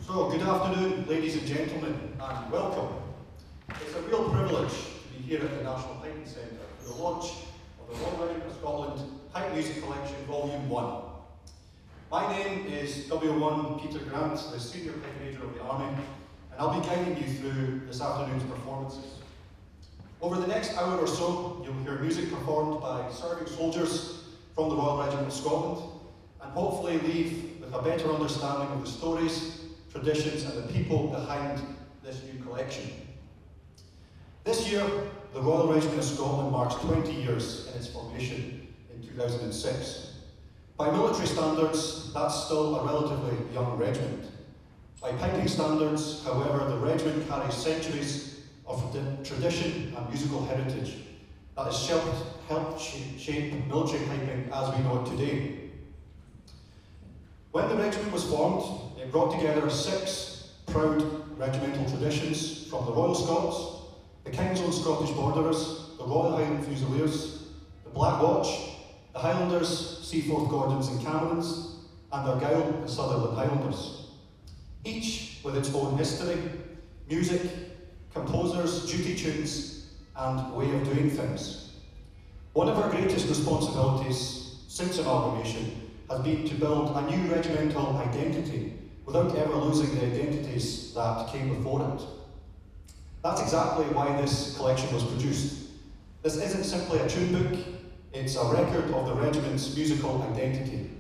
So, good afternoon, ladies and gentlemen, and welcome. It's a real privilege to be here at the National Piping Centre for the launch of the Royal Regiment of Scotland Pipe Music Collection Volume 1. My name is W1 Peter Grant, the Senior Pipe Major of the Army, and I'll be guiding you through this afternoon's performances. Over the next hour or so, you'll hear music performed by serving soldiers from the Royal Regiment of Scotland, and hopefully leave with a better understanding of the stories, traditions and the people behind this new collection. This year, the Royal Regiment of Scotland marks 20 years in its formation in 2006. By military standards, that's still a relatively young regiment. By piping standards, however, the regiment carries centuries of tradition and musical heritage that has helped shape military piping as we know it today. When the regiment was formed, it brought together 6 proud regimental traditions from the Royal Scots, the King's Own Scottish Borderers, the Royal Highland Fusiliers, the Black Watch, the Highlanders, Seaforth Gordons and Camerons, and Argyll and Sutherland Highlanders. Each with its own history, music, composers, duty tunes, and way of doing things. One of our greatest responsibilities since amalgamation has been to build a new regimental identity without ever losing the identities that came before it. That's exactly why this collection was produced. This isn't simply a tune book, it's a record of the regiment's musical identity.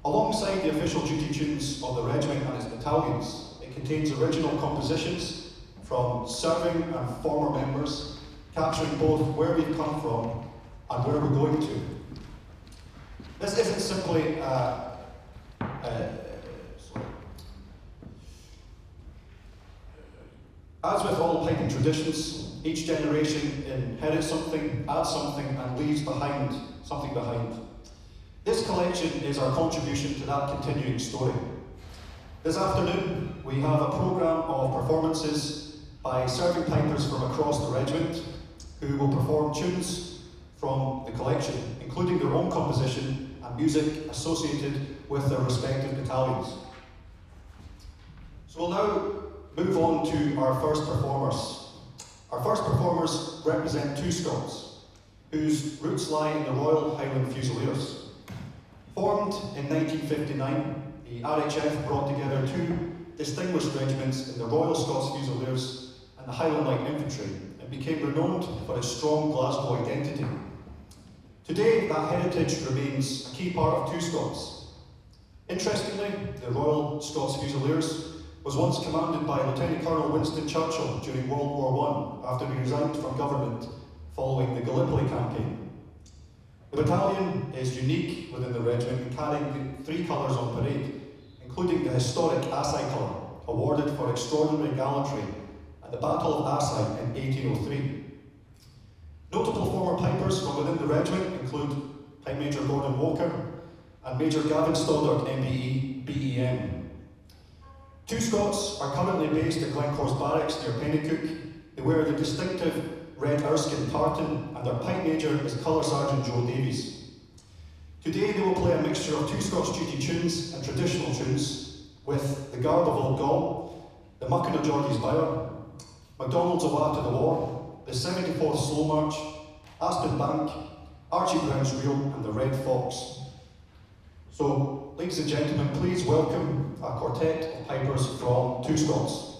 Alongside the official duty tunes of the regiment and its battalions, it contains original compositions from serving and former members, capturing both where we've come from and where we're going to. This isn't simply as with all piping traditions, each generation inherits something, adds something, and leaves behind something behind. This collection is our contribution to that continuing story. This afternoon, we have a programme of performances by serving pipers from across the regiment who will perform tunes from the collection, including their own composition and music associated with their respective battalions. So we'll now move on to our first performers. Our first performers represent 2 Scots, whose roots lie in the Royal Highland Fusiliers. Formed in 1959, the RHF brought together 2 distinguished regiments in the Royal Scots Fusiliers and the Highland Light Infantry, and became renowned for its strong Glasgow identity. Today, that heritage remains a key part of 2 Scots. Interestingly, the Royal Scots Fusiliers was once commanded by Lieutenant Colonel Winston Churchill during World War I after he resigned from government following the Gallipoli campaign. The battalion is unique within the regiment in carrying the 3 colours on parade, including the historic Assay colour, awarded for extraordinary gallantry at the Battle of Assay in 1803. Notable former pipers from within the regiment include Pipe Major Gordon Walker and Major Gavin Stoddart, MBE, BEM. 2 Scots are currently based at Glencor's barracks near Pennycook. They wear the distinctive red Erskine tartan, and their Pipe Major is Colour Sergeant Joe Davies. Today they will play a mixture of 2 Scots duty tunes and traditional tunes with the Guard of Old Gaul, the Muckin of Geordie's Bower, MacDonald's Awa to the War, the 74th Slow March, Aspen Bank, Archie Brown's Reel, and the Red Fox. So, ladies and gentlemen, please welcome a quartet of pipers from 2 Scots.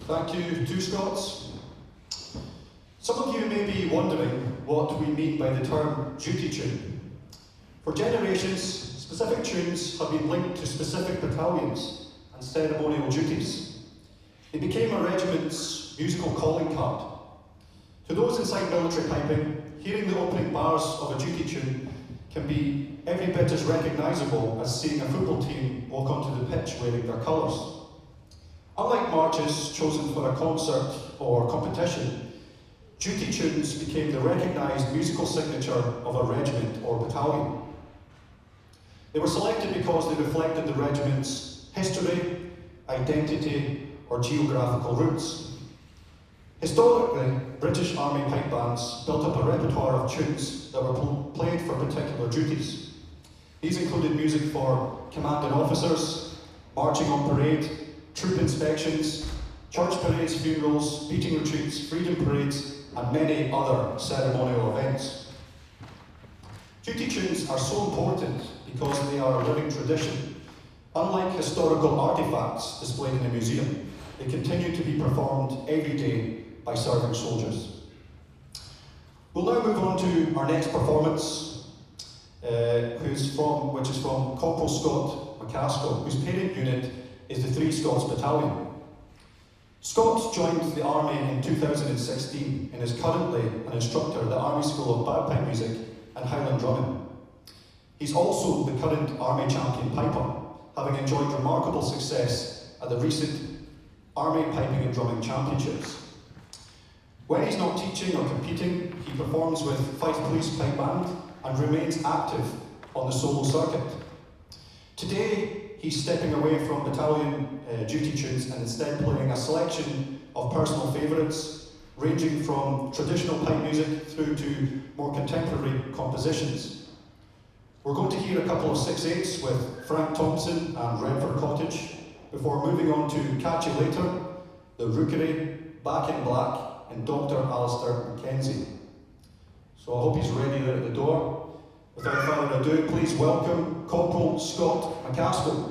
Thank you to Scots. Some of you may be wondering what we mean by the term duty tune. For generations, specific tunes have been linked to specific battalions and ceremonial duties. They became a regiment's musical calling card. To those inside military piping, hearing the opening bars of a duty tune can be every bit as recognisable as seeing a football team walk onto the pitch wearing their colours. Unlike marches chosen for a concert or competition, duty tunes became the recognised musical signature of a regiment or battalion. They were selected because they reflected the regiment's history, identity, or geographical roots. Historically, British Army pipe bands built up a repertoire of tunes that were played for particular duties. These included music for commanding officers, marching on parade, troop inspections, church parades, funerals, beating retreats, freedom parades, and many other ceremonial events. Duty tunes are so important because they are a living tradition. Unlike historical artefacts displayed in a museum, they continue to be performed every day by serving soldiers. We'll now move on to our next performance, which is from Corporal Scott McCaskill, whose parent unit is the 3 Scots Battalion. Scott joined the Army in 2016 and is currently an instructor at the Army School of Bagpipe Music and Highland Drumming. He's also the current Army Champion Piper, having enjoyed remarkable success at the recent Army Piping and Drumming Championships. When he's not teaching or competing, he performs with Fife Police Pipe Band and remains active on the solo circuit. Today, he's stepping away from battalion duty tunes and instead playing a selection of personal favourites, ranging from traditional pipe music through to more contemporary compositions. We're going to hear a couple of 6/8s with Frank Thompson and Redford Cottage, before moving on to Catch You Later, The Rookery, Back in Black, and Dr. Alistair Mackenzie. So I hope he's ready there at the door. Without further ado, please welcome Corporal Scott McCaskill.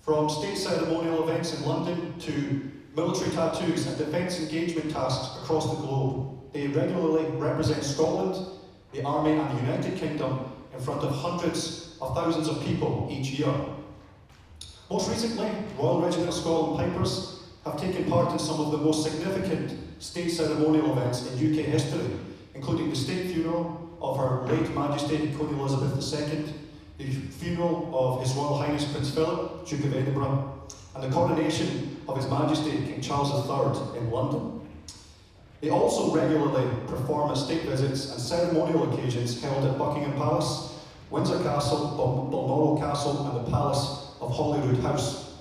From state ceremonial events in London to military tattoos and defence engagement tasks across the globe, they regularly represent Scotland, the Army and the United Kingdom in front of hundreds of thousands of people each year. Most recently, Royal Regiment of Scotland Pipers have taken part in some of the most significant state ceremonial events in UK history, including the state funeral of Her late Majesty Queen Elizabeth II, the funeral of His Royal Highness Prince Philip, Duke of Edinburgh, and the coronation of His Majesty King Charles III in London. They also regularly perform at state visits and ceremonial occasions held at Buckingham Palace, Windsor Castle, Balmoral Castle, and the Palace of Holyrood House.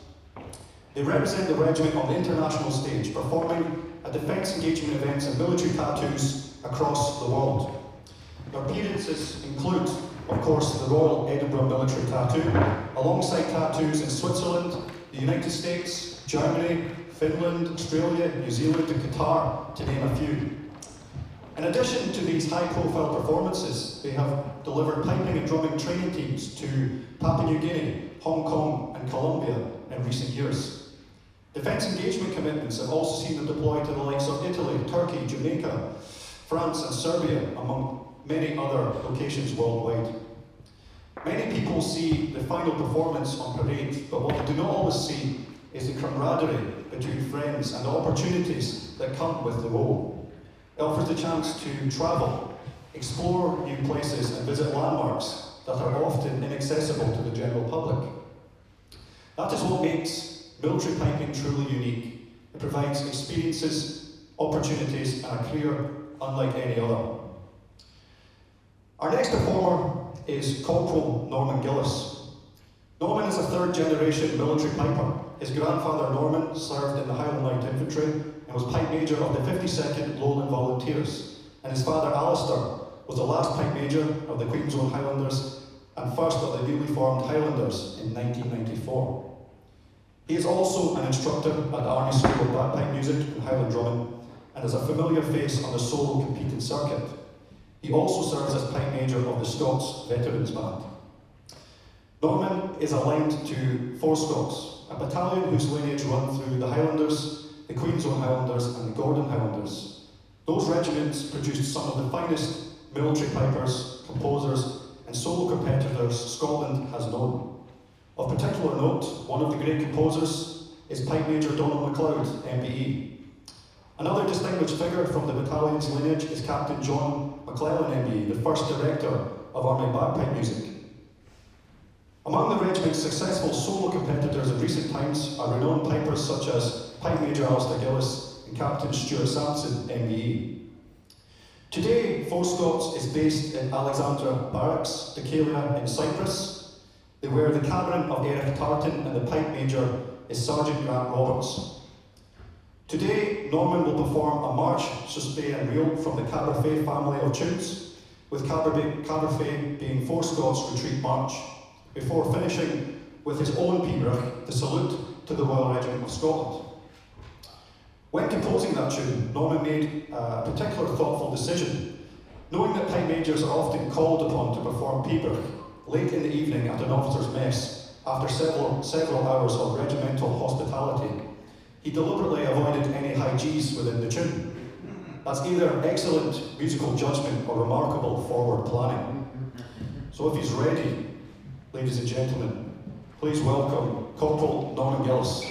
They represent the regiment on the international stage, performing at defence engagement events and military tattoos across the world. Their appearances include, of course, the Royal Edinburgh Military Tattoo, alongside tattoos in Switzerland, the United States, Germany, Finland, Australia, New Zealand and Qatar, to name a few. In addition to these high-profile performances, they have delivered piping and drumming training teams to Papua New Guinea, Hong Kong and Colombia in recent years. Defence engagement commitments have also seen them deployed to the likes of Italy, Turkey, Jamaica, France and Serbia, among many other locations worldwide. Many people see the final performance on parade, but what they do not always see is the camaraderie between friends and the opportunities that come with the role. It offers the chance to travel, explore new places and visit landmarks that are often inaccessible to the general public. That is what makes military piping truly unique. It provides experiences, opportunities and a career unlike any other. Our next performer is Corporal Norman Gillis. Norman is a third-generation military piper. His grandfather Norman served in the Highland Light Infantry and was Pipe Major of the 52nd Lowland Volunteers, and his father Alistair was the last Pipe Major of the Queen's Own Highlanders and first of the newly formed Highlanders in 1994. He is also an instructor at the Army School of Bagpipe Music and Highland Drumming and is a familiar face on the solo competing circuit. He also serves as Pipe Major of the SCOTS Veterans Band. Norman is aligned to 4 SCOTS, a battalion whose lineage run through the Highlanders, the Queen's Own Highlanders and the Gordon Highlanders. Those regiments produced some of the finest military pipers, composers and solo competitors Scotland has known. Of particular note, one of the great composers is Pipe Major Donald MacLeod, MBE. Another distinguished figure from the battalion's lineage is Captain John McClellan, MBE, the first director of Army bagpipe music. Among the regiment's successful solo competitors in recent times are renowned pipers such as Pipe Major Alistair Gillis and Captain Stuart Sampson, MBE. Today, 4 SCOTS is based in Alexandra Barracks, Decalia in Cyprus. They wear the Cameron of Eric Tartan and the Pipe Major is Sergeant Grant Roberts. Today, Norman will perform a march, sustain and reel from the Caberfay family of tunes, with Caberfay being 4 SCOTS retreat march, before finishing with his own pibroch, the salute to the Royal Regiment of Scotland. When composing that tune, Norman made a particular thoughtful decision, knowing that Pipe Majors are often called upon to perform pibroch late in the evening at an officer's mess after several hours of regimental hospitality. He deliberately avoided any high G's within the tune. That's either excellent musical judgment or remarkable forward planning. So if he's ready, ladies and gentlemen, please welcome Corporal Norman Gillis.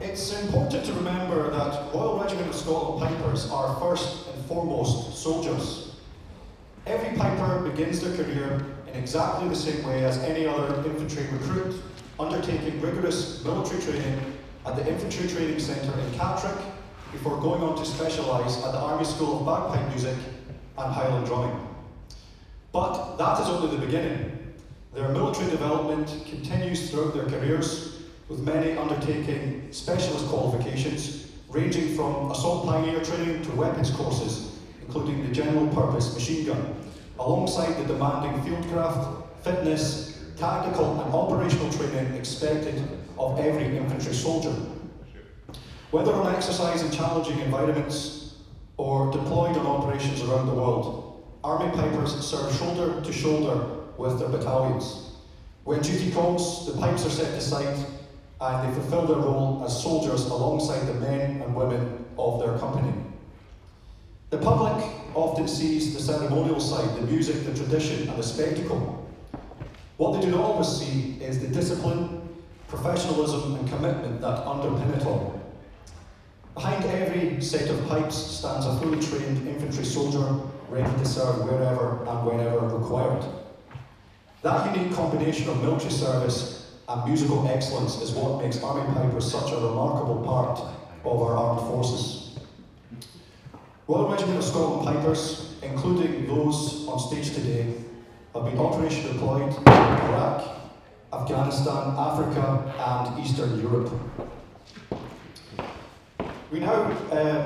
It's important to remember that Royal Regiment of Scotland Pipers are first and foremost soldiers. Every piper begins their career in exactly the same way as any other infantry recruit, undertaking rigorous military training at the Infantry Training Centre in Catterick before going on to specialise at the Army School of Bagpipe Music and Highland Drumming. But that is only the beginning. Their military development continues throughout their careers, with many undertaking specialist qualifications, ranging from assault pioneer training to weapons courses, including the general purpose machine gun, alongside the demanding fieldcraft, fitness, tactical and operational training expected of every infantry soldier. Whether on exercise in challenging environments or deployed on operations around the world, Army Pipers serve shoulder to shoulder with their battalions. When duty calls, the pipes are set aside and they fulfil their role as soldiers alongside the men and women of their company. The public often sees the ceremonial side, the music, the tradition and the spectacle. What they do not always see is the discipline, professionalism and commitment that underpin it all. Behind every set of pipes stands a fully trained infantry soldier ready to serve wherever and whenever required. That unique combination of military service and musical excellence is what makes Army Pipers such a remarkable part of our armed forces. Royal Regiment of Scotland Pipers, including those on stage today, have been operationally deployed in Iraq, Afghanistan, Africa and Eastern Europe. We now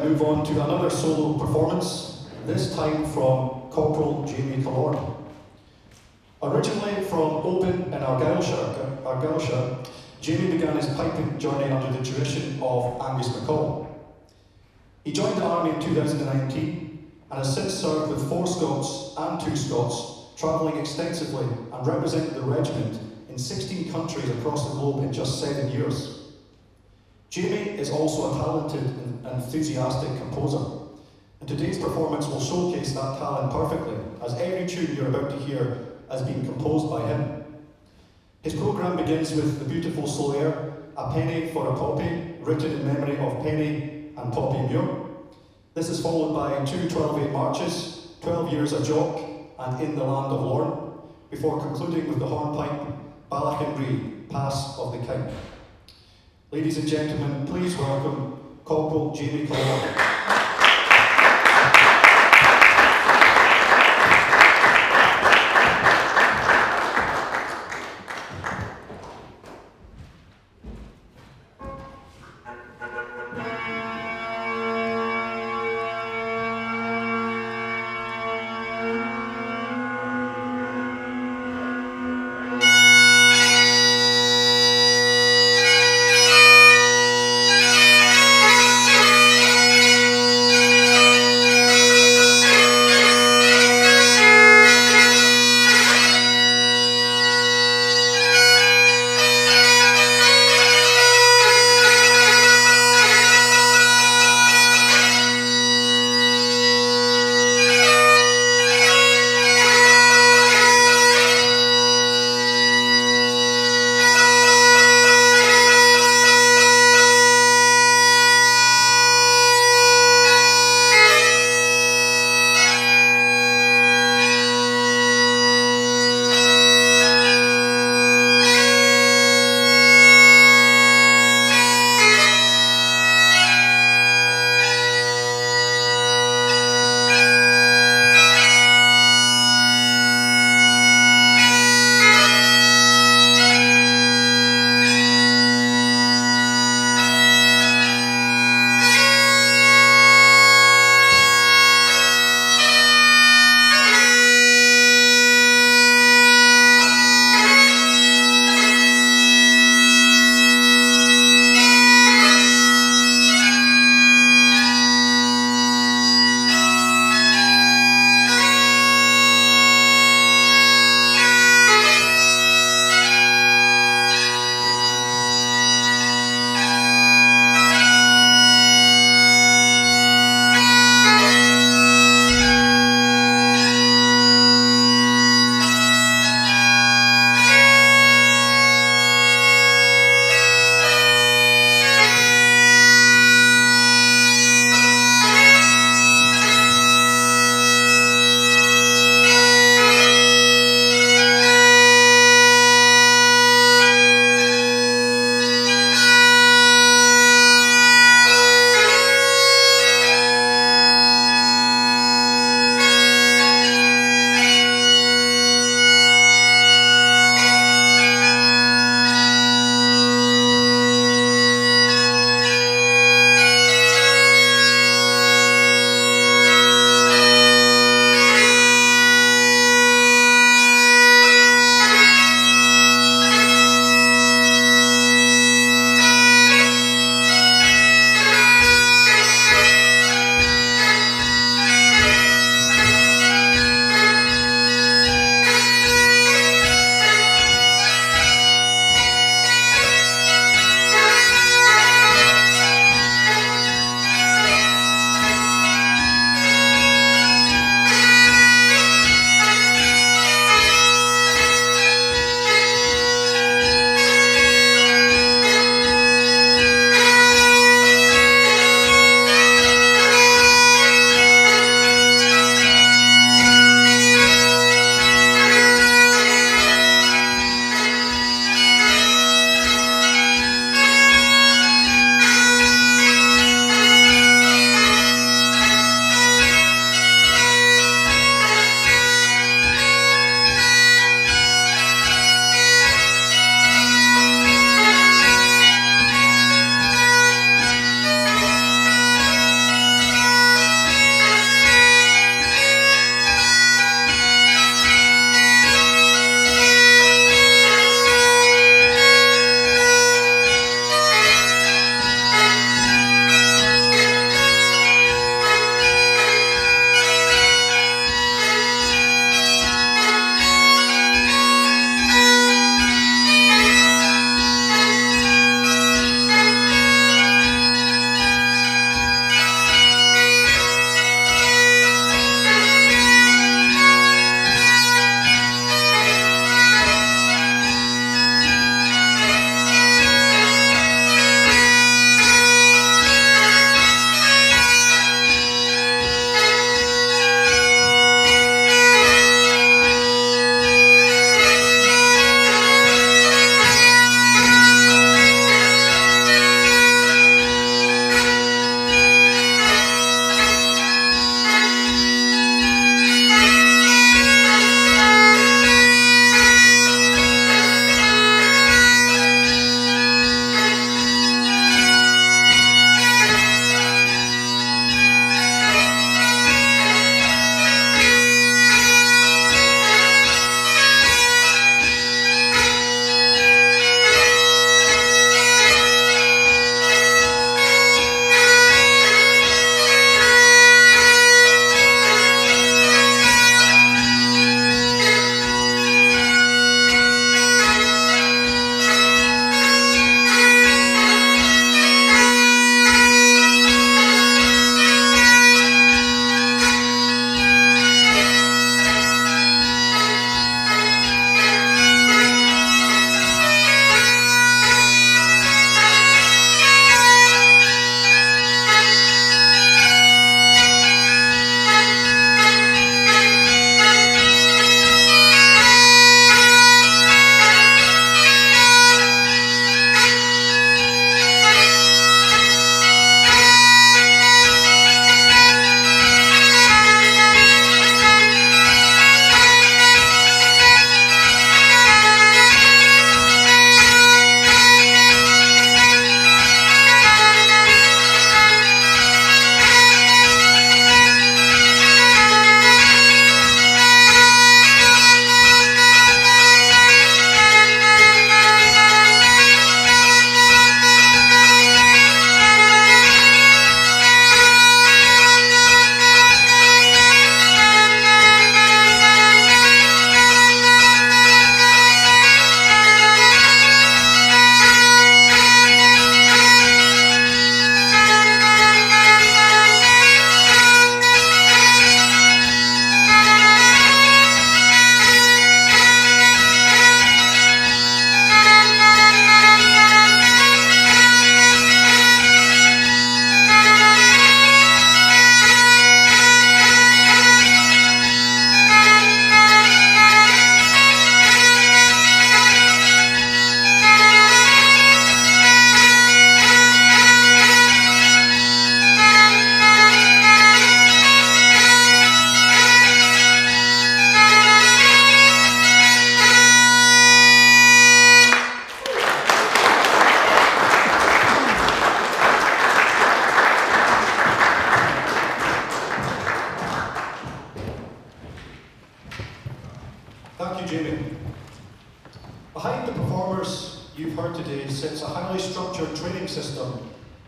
move on to another solo performance, this time from Corporal Jamie Killorn. Originally from Oban in Argyllshire, Jamie began his piping journey under the tuition of Angus MacColl. He joined the Army in 2019 and has since served with 4 Scots and 2 Scots, travelling extensively and represented the regiment in 16 countries across the globe in just 7 years. Jamie is also a talented and enthusiastic composer, and today's performance will showcase that talent perfectly, as every tune you're about to hear has been composed by him. His programme begins with the beautiful Solaire, A Penny for a Poppy, written in memory of Penny and Poppy Muir. This is followed by 2 12/8 marches, 12 Years a Jock and In the Land of Lorn, before concluding with the hornpipe, Ballach and Bree, Pass of the King. Ladies and gentlemen, please welcome Corporal Jamie Killorn.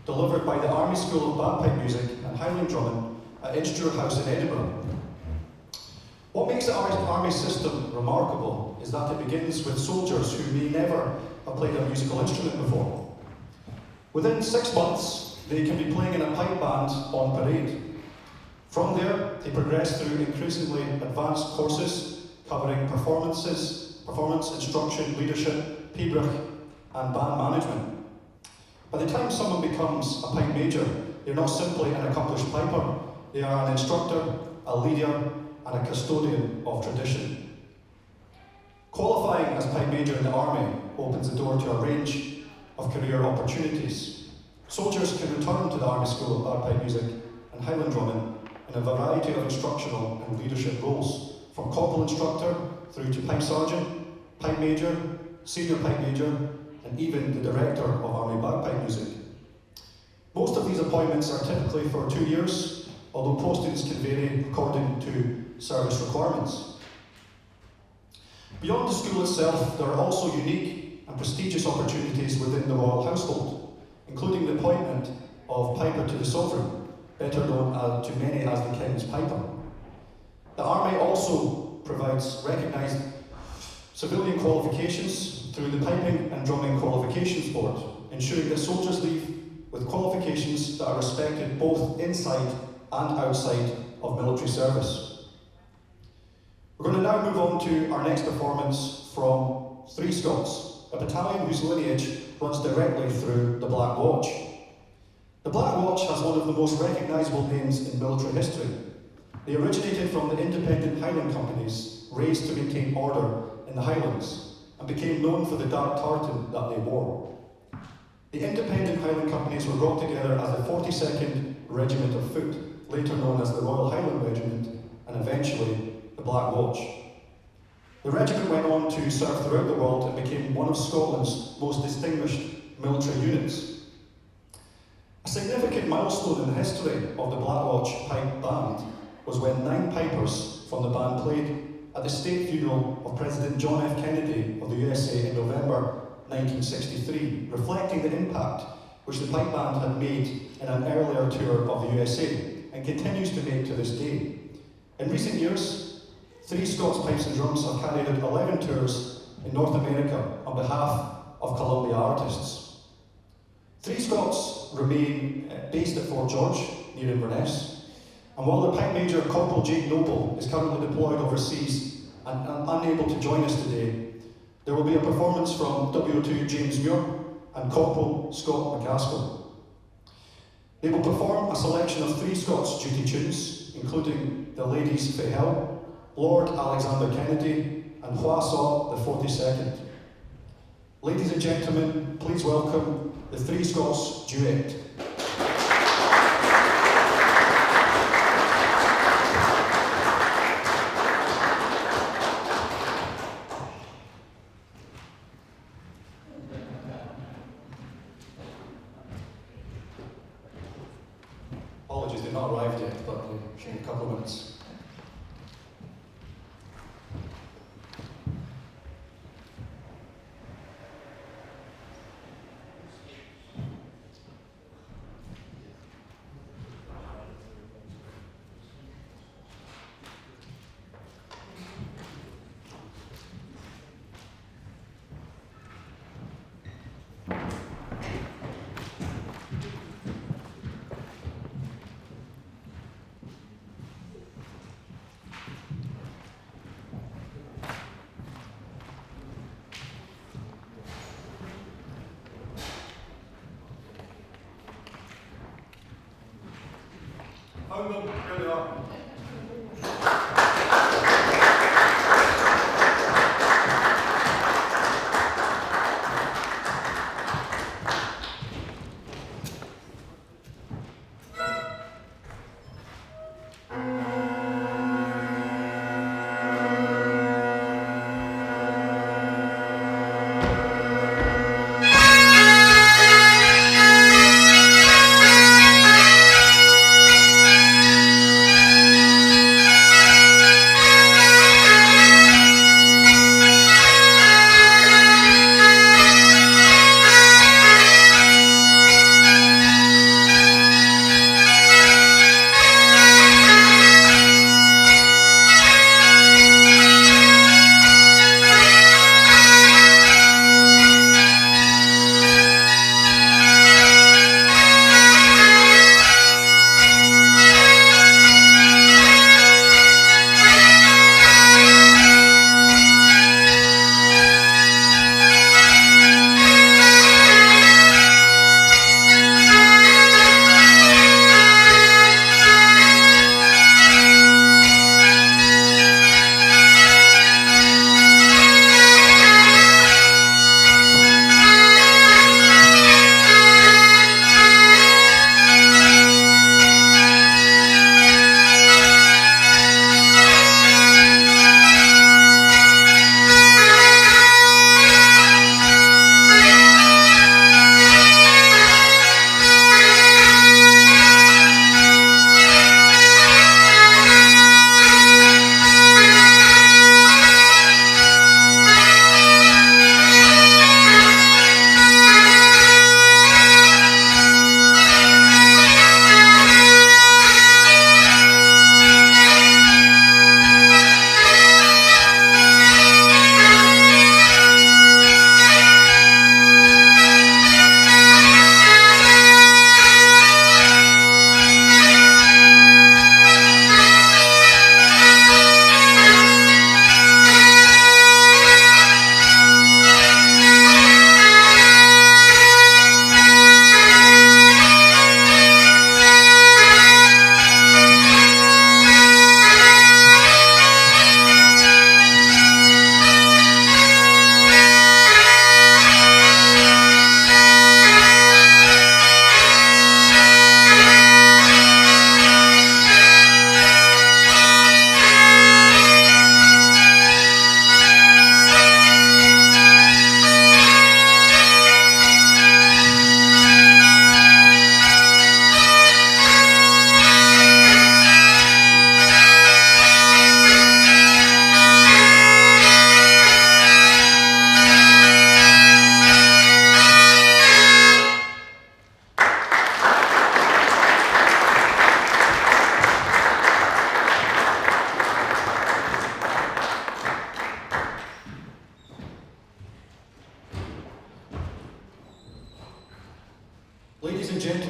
delivered by the Army School of Bagpipe Music and Highland Drumming at Inchture House in Edinburgh. What makes the Army system remarkable is that it begins with soldiers who may never have played a musical instrument before. Within 6 months, they can be playing in a pipe band on parade. From there, they progress through increasingly advanced courses covering performance, instruction, leadership, pibroch, and band management. By the time someone becomes a pipe major, they're not simply an accomplished piper, they are an instructor, a leader, and a custodian of tradition. Qualifying as pipe major in the Army opens the door to a range of career opportunities. Soldiers can return to the Army School of Bagpipe Music and Highland Drumming in a variety of instructional and leadership roles, from corporal instructor through to pipe sergeant, pipe major, senior pipe major, and even the director of Army Bagpipe Music. Most of these appointments are typically for 2 years, although postings can vary according to service requirements. Beyond the school itself, there are also unique and prestigious opportunities within the royal household, including the appointment of Piper to the Sovereign, better known to many as the King's Piper. The Army also provides recognised civilian qualifications through the Piping and Drumming Qualifications Board, ensuring that soldiers leave with qualifications that are respected both inside and outside of military service. We're going to now move on to our next performance from 3 SCOTS, a battalion whose lineage runs directly through the Black Watch. The Black Watch has one of the most recognisable names in military history. They originated from the independent Highland companies raised to maintain order in the Highlands and became known for the dark tartan that they wore. The independent Highland companies were brought together as the 42nd Regiment of Foot, later known as the Royal Highland Regiment, and eventually the Black Watch. The regiment went on to serve throughout the world and became one of Scotland's most distinguished military units. A significant milestone in the history of the Black Watch Pipe Band was when 9 pipers from the band played at the state funeral of President John F. Kennedy of the USA in November 1963, reflecting the impact which the pipe band had made in an earlier tour of the USA and continues to make to this day. In recent years, 3 Scots Pipes and Drums have carried out 11 tours in North America on behalf of Columbia artists. 3 Scots remain based at Fort George, near Inverness, and while the Pipe Major Corporal Jake Noble is currently deployed overseas and unable to join us today, there will be a performance from WO2 James Muir and Corporal Scott McCaskill. They will perform a selection of 3 Scots duty tunes, including The Ladies Fae Hell, Lord Alexander Kennedy, and Hwasaw the 42nd. Ladies and gentlemen, please welcome the 3 Scots Duet. Apologies, they've not arrived yet, but in a couple of minutes. Found them, here they are.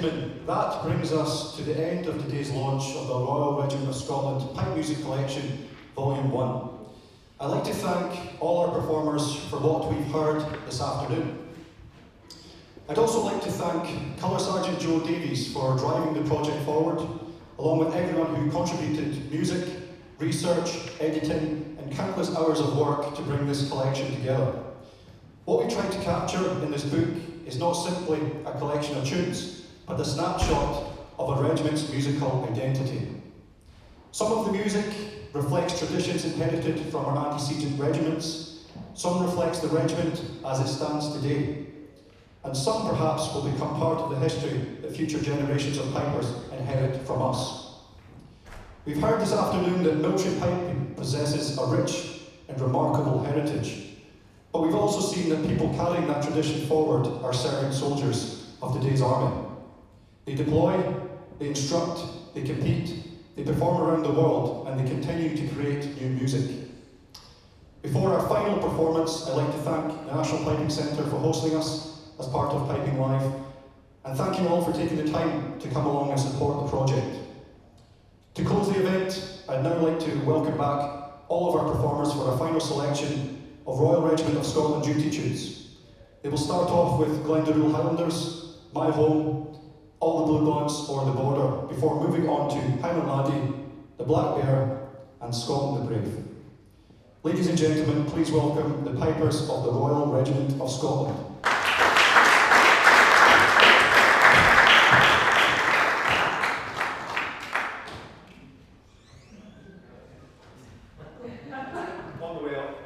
gentlemen, that brings us to the end of today's launch of the Royal Regiment of Scotland Pipe Music Collection, Volume 1. I'd like to thank all our performers for what we've heard this afternoon. I'd also like to thank Colour Sergeant Joe Davies for driving the project forward, along with everyone who contributed music, research, editing, and countless hours of work to bring this collection together. What we tried to capture in this book is not simply a collection of tunes, but a snapshot of a regiment's musical identity. Some of the music reflects traditions inherited from our antecedent regiments, some reflects the regiment as it stands today, and some perhaps will become part of the history that future generations of pipers inherit from us. We've heard this afternoon that military piping possesses a rich and remarkable heritage, but we've also seen that people carrying that tradition forward are serving soldiers of today's army. They deploy, they instruct, they compete, they perform around the world, and they continue to create new music. Before our final performance, I'd like to thank the National Piping Centre for hosting us as part of Piping Live, and thank you all for taking the time to come along and support the project. To close the event, I'd now like to welcome back all of our performers for our final selection of Royal Regiment of Scotland duty tunes. They will start off with Glendaruel Highlanders, My Home, All the Blue Bonds or The Border, before moving on to Highland Laddie, The Black Bear, and Scotland the Brave. Ladies and gentlemen, please welcome the pipers of the Royal Regiment of Scotland. On the way up.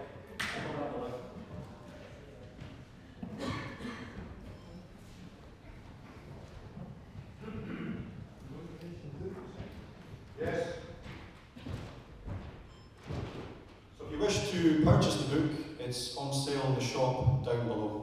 Yes. So if you wish to purchase the book, it's on sale in the shop down below.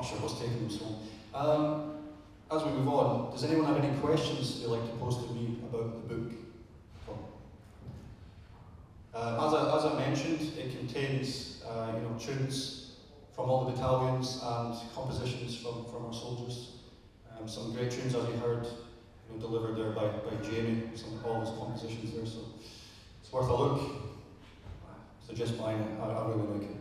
Sure what's taking them so long. As we move on, does anyone have any questions they'd like to pose to me about the book? As I mentioned, it contains tunes from all the battalions and compositions from our soldiers. Some great tunes, as we heard, delivered there by Jamie, some of all his compositions there, so it's worth a look. Suggest buying it, I really like it.